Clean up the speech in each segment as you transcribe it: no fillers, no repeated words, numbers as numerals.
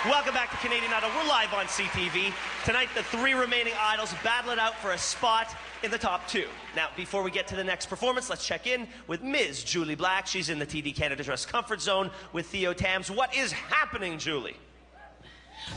Welcome back to Canadian Idol. We're live on CTV. Tonight, the 3 remaining idols battle it out for a spot in the top 2. Now, before we get to the next performance, let's check in with Ms. Julie Black. She's in the TD Canada Dress Comfort Zone with Theo Tams. What is happening, Julie?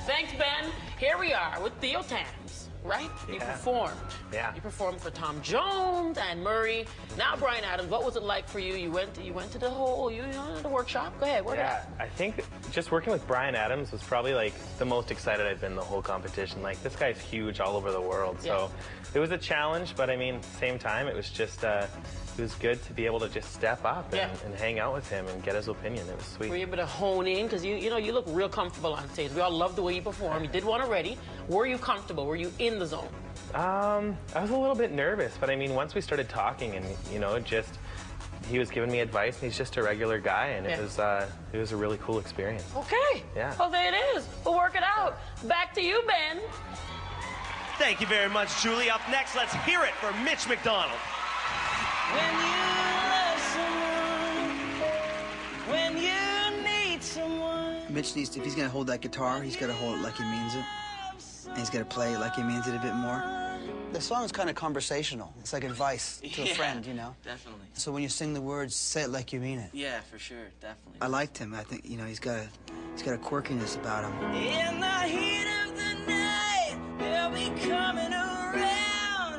Thanks, Ben. Here we are with Theo Tams, right? You performed. Yeah. You performed for Tom Jones and Murray. Now Bryan Adams. What was it like for you? You went to the whole the workshop. Go ahead. Work it out. I think just working with Bryan Adams was probably like the most excited I've been the whole competition. Like, this guy's huge all over the world, so it was a challenge. But I mean, same time, it was just it was good to be able to just step up and hang out with him and get his opinion. It was sweet. Were you able to hone in? Because you look real comfortable on stage. We all love the way you perform. You did one already. Were you comfortable? Were you in the zone? I was a little bit nervous, but I mean, once we started talking and, he was giving me advice, and he's just a regular guy, and it was a really cool experience. Okay. Yeah. Well, there it is. We'll work it out. Back to you, Ben. Thank you very much, Julie. Up next, let's hear it for Mitch Macdonald. When you love someone, when you need someone. Mitch needs to, if he's going to hold that guitar, he's got to hold it like he means it. And he's got to play it like he means it a bit more. The song is kind of conversational. It's like advice to a friend, you know? Definitely. So when you sing the words, say it like you mean it. Yeah, for sure, definitely. I liked him. I think, he's got a quirkiness about him. In the heat of the night, they'll be coming around.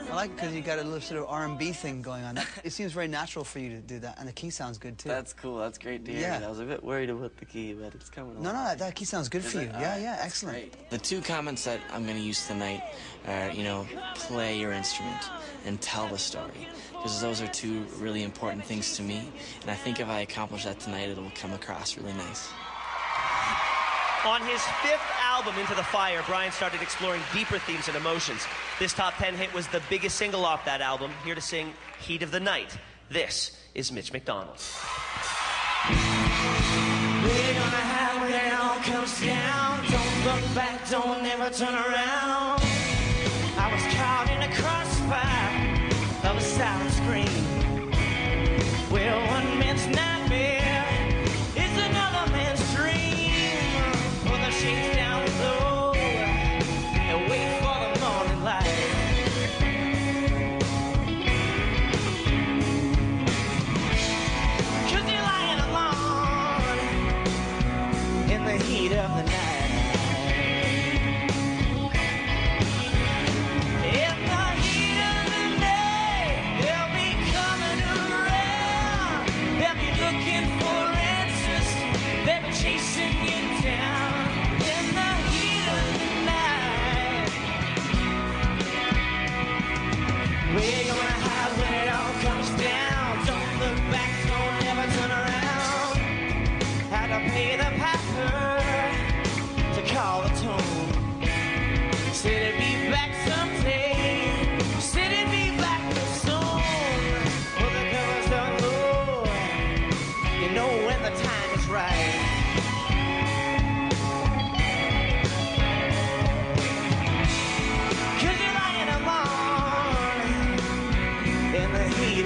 I like it because you got a little sort of R&B thing going on. It seems very natural for you to do that, and the key sounds good too. That's cool. That's great to hear. Yeah. I was a bit worried about the key, but it's coming along. No, that key sounds good for you. Yeah, excellent. Great. The 2 comments that I'm going to use tonight are, play your instrument and tell the story, because those are 2 really important things to me, and I think if I accomplish that tonight, it'll come across really nice. On his 5th album, Into the Fire, Bryan started exploring deeper themes and emotions. This top 10 hit was the biggest single off that album. Here to sing Heat of the Night, this is Mitch Macdonald. We're gonna have when it all comes down. Don't look back, don't ever turn around. I was caught in a crossfire of a silent scream. Well, one man's nightmare is another man's dream. Pull the shades down low and wait for the morning light. Cause you're lying alone in the heat of the night.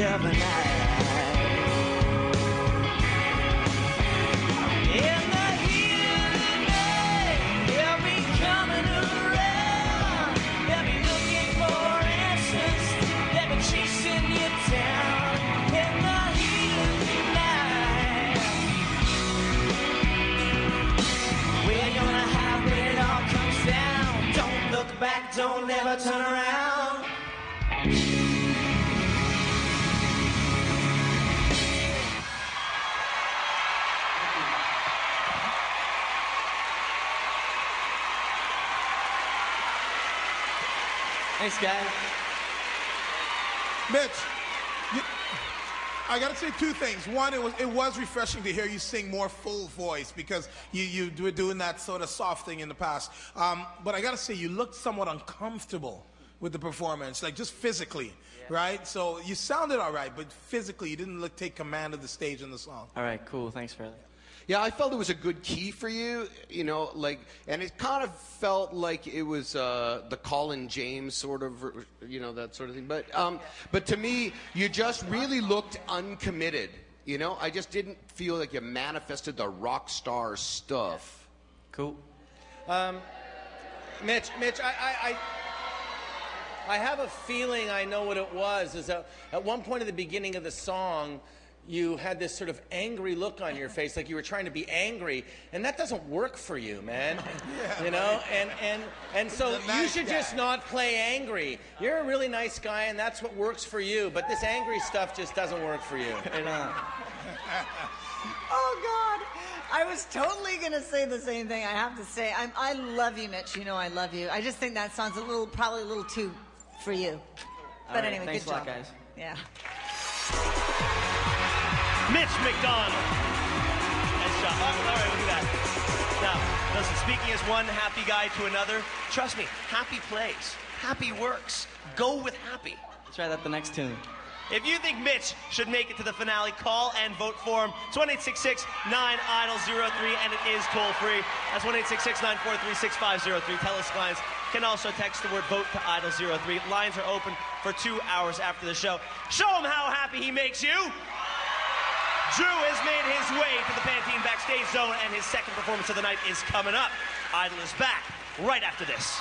Of the night. In the heat of the night, they'll be coming around. They'll be looking for answers. They'll be chasing you down. In the heat of the night, we're gonna have when it all comes down. Don't look back, don't ever turn around. Thanks, guys. Mitch, I got to say 2 things. One, it was refreshing to hear you sing more full voice, because you were doing that sort of soft thing in the past. But I got to say, you looked somewhat uncomfortable with the performance, like just physically, right? So you sounded all right, but physically you didn't take command of the stage in the song. All right, cool. Thanks, Fairley. Yeah, I felt it was a good key for you, and it kind of felt like it was the Colin James sort of, that sort of thing. But to me, you just really looked uncommitted. I just didn't feel like you manifested the rock star stuff. Cool. Mitch, I have a feeling I know what it was. Is that at one point at the beginning of the song, you had this sort of angry look on your face, like you were trying to be angry, and that doesn't work for you, man. Yeah, you know, and so He's a nice you should guy. just not play angry. You're a really nice guy, and that's what works for you. But this angry stuff just doesn't work for you. Oh, God. I was totally going to say the same thing. I have to say, I love you, Mitch. You know I love you. I just think that song's probably a little too for you. But right, anyway, thanks good a lot, job. guys. Yeah. Mitch Macdonald. Nice job. Oh, all right, look at that. Now, listen, speaking as one happy guy to another, trust me, happy plays, happy works. Go with happy. Let's try that the next tune. If you think Mitch should make it to the finale, call and vote for him. It's 1-866-9-IDOL-03, and it is toll-free. That's 1-866-943-6503. Telus lines can also text the word VOTE to IDOL-03. Lines are open for 2 hours after the show. Show him how happy he makes you. Drew has made his way to the Pantene backstage zone, and his second performance of the night is coming up. Idol is back right after this.